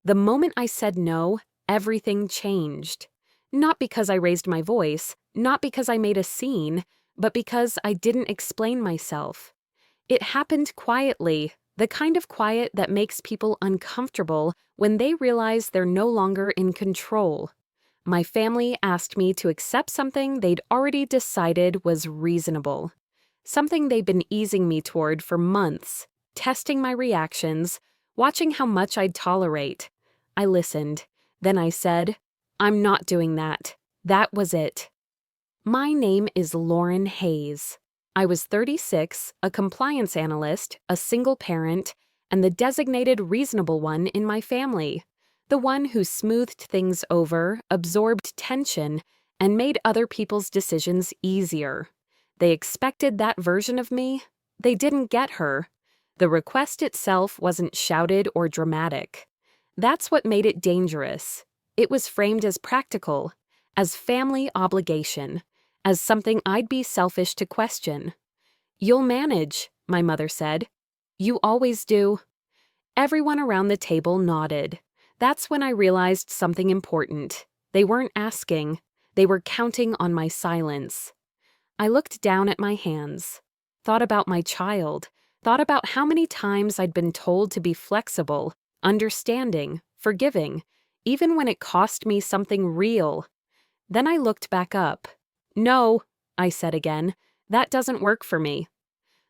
The moment I said no, everything changed. Not because I raised my voice, not because I made a scene, but because I didn't explain myself. It happened quietly, the kind of quiet that makes people uncomfortable when they realize they're no longer in control. My family asked me to accept something they'd already decided was reasonable. Something they'd been easing me toward for months, testing my reactions, watching how much I'd tolerate. I listened. Then I said, "I'm not doing that." That was it. My name is Lauren Hayes. I was 36, a compliance analyst, a single parent, and the designated reasonable one in my family. The one who smoothed things over, absorbed tension, and made other people's decisions easier. They expected that version of me. They didn't get her. The request itself wasn't shouted or dramatic. That's what made it dangerous. It was framed as practical, as family obligation, as something I'd be selfish to question. "You'll manage," my mother said. "You always do." Everyone around the table nodded. That's when I realized something important. They weren't asking. They were counting on my silence. I looked down at my hands, thought about my child, thought about how many times I'd been told to be flexible, understanding, forgiving, even when it cost me something real. Then I looked back up. "No," I said again, "that doesn't work for me."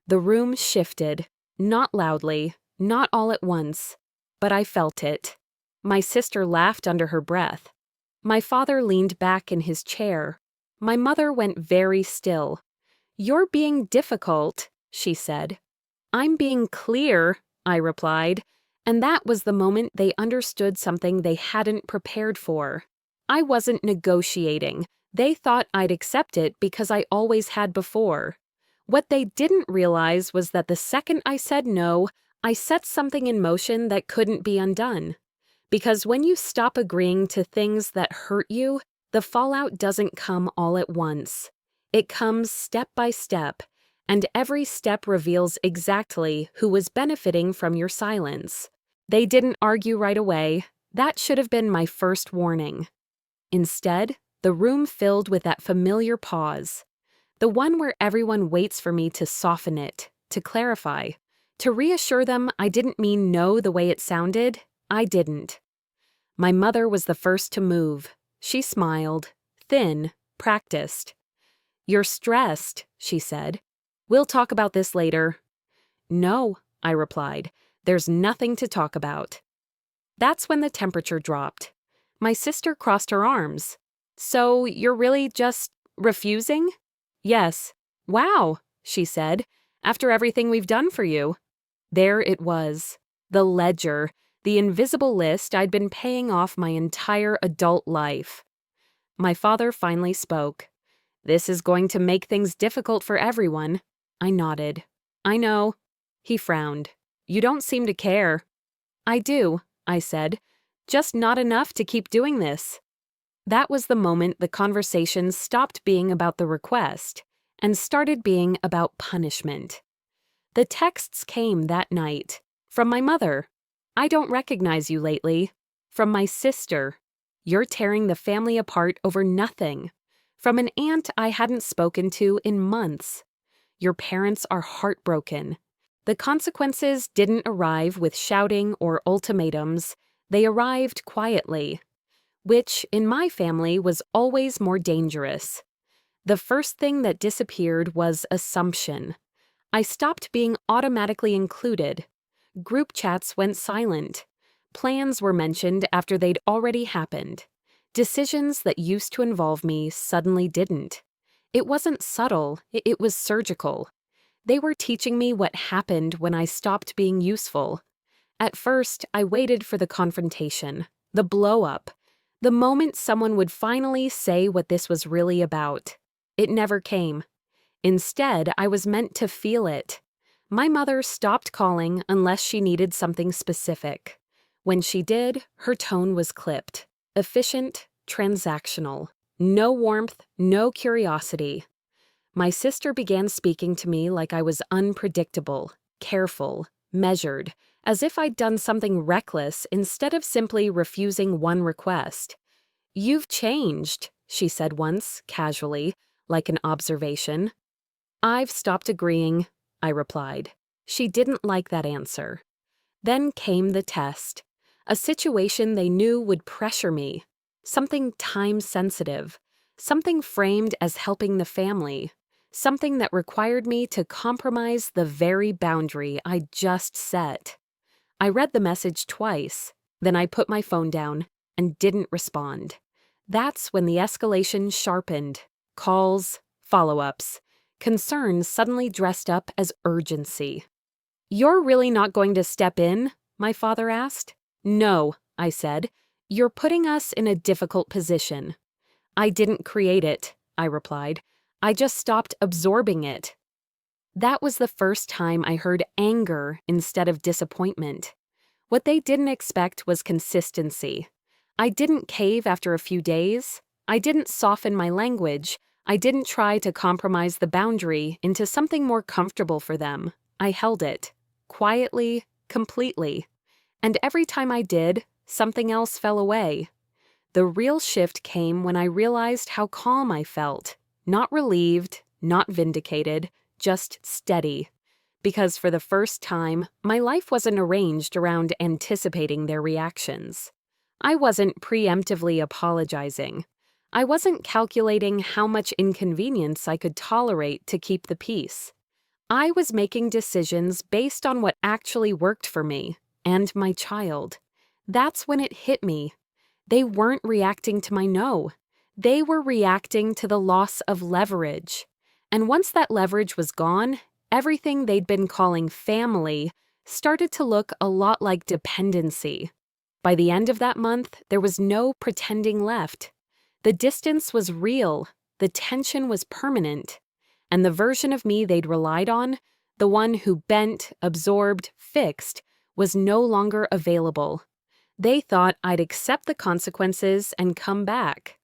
The room shifted, not loudly, not all at once, but I felt it. My sister laughed under her breath. My father leaned back in his chair. My mother went very still. "You're being difficult," she said. "I'm being clear," I replied, and that was the moment they understood something they hadn't prepared for. I wasn't negotiating. They thought I'd accept it because I always had before. What they didn't realize was that the second I said no, I set something in motion that couldn't be undone. Because when you stop agreeing to things that hurt you, the fallout doesn't come all at once. It comes step by step, and every step reveals exactly who was benefiting from your silence. They didn't argue right away. That should have been my first warning. Instead, the room filled with that familiar pause. The one where everyone waits for me to soften it, to clarify, to reassure them I didn't mean no the way it sounded. I didn't. My mother was the first to move. She smiled, thin, practiced. "You're stressed," she said. "We'll talk about this later." "No," I replied. "There's nothing to talk about." That's when the temperature dropped. My sister crossed her arms. "So you're really just refusing?" "Yes." "Wow," she said, "after everything we've done for you." There it was. The ledger, the invisible list I'd been paying off my entire adult life. My father finally spoke. "This is going to make things difficult for everyone." I nodded. "I know." He frowned. "You don't seem to care." "I do," I said. "Just not enough to keep doing this." That was the moment the conversation stopped being about the request and started being about punishment. The texts came that night. From my mother. "I don't recognize you lately." From my sister. "You're tearing the family apart over nothing." From an aunt I hadn't spoken to in months. "Your parents are heartbroken." The consequences didn't arrive with shouting or ultimatums. They arrived quietly, which, in my family, was always more dangerous. The first thing that disappeared was assumption. I stopped being automatically included. Group chats went silent. Plans were mentioned after they'd already happened. Decisions that used to involve me suddenly didn't. It wasn't subtle, it was surgical. They were teaching me what happened when I stopped being useful. At first, I waited for the confrontation, the blow-up, the moment someone would finally say what this was really about. It never came. Instead, I was meant to feel it. My mother stopped calling unless she needed something specific. When she did, her tone was clipped, efficient, transactional. No warmth, no curiosity. My sister began speaking to me like I was unpredictable, careful, measured, as if I'd done something reckless instead of simply refusing one request. "You've changed," she said once, casually, like an observation. "I've stopped agreeing," I replied. She didn't like that answer. Then came the test, a situation they knew would pressure me, something time-sensitive, something framed as helping the family, something that required me to compromise the very boundary I just set. I read the message twice, then I put my phone down and didn't respond. That's when the escalation sharpened. Calls, follow-ups, concerns suddenly dressed up as urgency. "You're really not going to step in?" my father asked. "No," I said. "You're putting us in a difficult position." "I didn't create it," I replied. "I just stopped absorbing it." That was the first time I heard anger instead of disappointment. What they didn't expect was consistency. I didn't cave after a few days. I didn't soften my language. I didn't try to compromise the boundary into something more comfortable for them. I held it. Quietly, completely. And every time I did, something else fell away. The real shift came when I realized how calm I felt. Not relieved, not vindicated, just steady. Because for the first time, my life wasn't arranged around anticipating their reactions. I wasn't preemptively apologizing. I wasn't calculating how much inconvenience I could tolerate to keep the peace. I was making decisions based on what actually worked for me and my child. That's when it hit me. They weren't reacting to my no. They were reacting to the loss of leverage. And once that leverage was gone, everything they'd been calling family started to look a lot like dependency. By the end of that month, there was no pretending left. The distance was real, the tension was permanent, and the version of me they'd relied on, the one who bent, absorbed, fixed, was no longer available. They thought I'd accept the consequences and come back.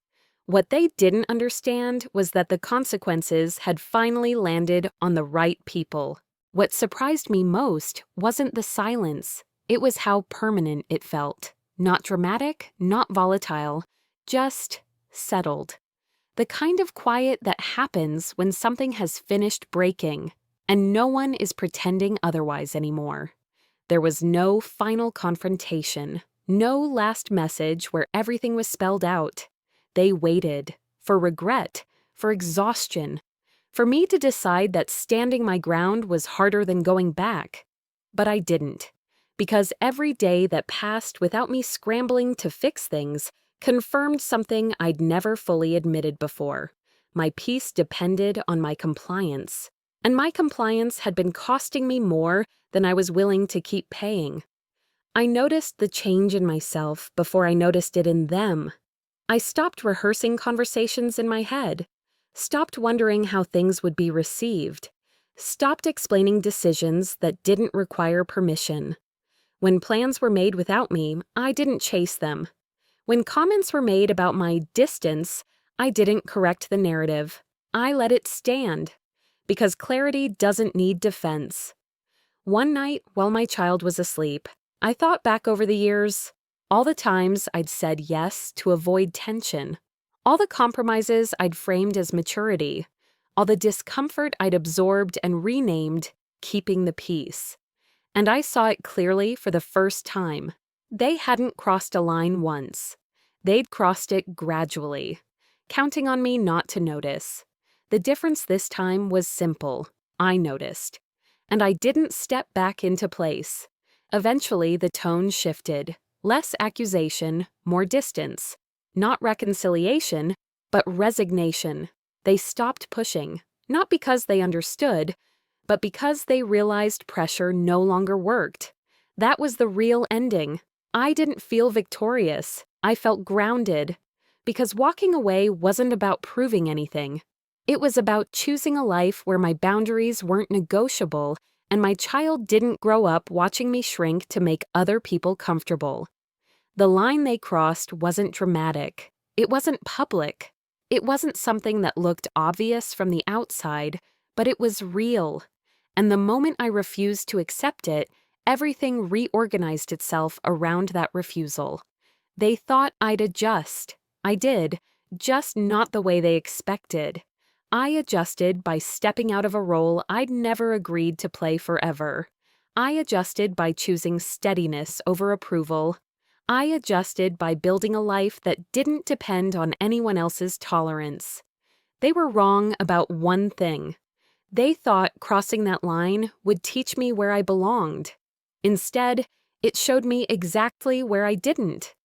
What they didn't understand was that the consequences had finally landed on the right people. What surprised me most wasn't the silence. It was how permanent it felt. Not dramatic, not volatile, just settled. The kind of quiet that happens when something has finished breaking, and no one is pretending otherwise anymore. There was no final confrontation, no last message where everything was spelled out. They waited for regret, for exhaustion, for me to decide that standing my ground was harder than going back. But I didn't, because every day that passed without me scrambling to fix things confirmed something I'd never fully admitted before. My peace depended on my compliance, and my compliance had been costing me more than I was willing to keep paying. I noticed the change in myself before I noticed it in them. I stopped rehearsing conversations in my head, stopped wondering how things would be received, stopped explaining decisions that didn't require permission. When plans were made without me, I didn't chase them. When comments were made about my distance, I didn't correct the narrative. I let it stand, because clarity doesn't need defense. One night, while my child was asleep, I thought back over the years, all the times I'd said yes to avoid tension, all the compromises I'd framed as maturity, all the discomfort I'd absorbed and renamed keeping the peace. And I saw it clearly for the first time. They hadn't crossed a line once. They'd crossed it gradually, counting on me not to notice. The difference this time was simple. I noticed. And I didn't step back into place. Eventually, the tone shifted. Less accusation, more distance. Not reconciliation, but resignation. They stopped pushing, not because they understood, but because they realized pressure no longer worked. That was the real ending. I didn't feel victorious. I felt grounded. Because walking away wasn't about proving anything. It was about choosing a life where my boundaries weren't negotiable and my child didn't grow up watching me shrink to make other people comfortable. The line they crossed wasn't dramatic. It wasn't public. It wasn't something that looked obvious from the outside, but it was real. And the moment I refused to accept it, Everything reorganized itself around that refusal. They thought I'd adjust. I did, just not the way they expected. I adjusted by stepping out of a role I'd never agreed to play forever. I adjusted by choosing steadiness over approval. I adjusted by building a life that didn't depend on anyone else's tolerance. They were wrong about one thing. They thought crossing that line would teach me where I belonged. Instead, it showed me exactly where I didn't.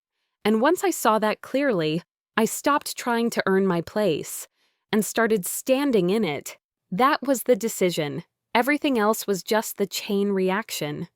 And once I saw that clearly, I stopped trying to earn my place and started standing in it. That was the decision. Everything else was just the chain reaction.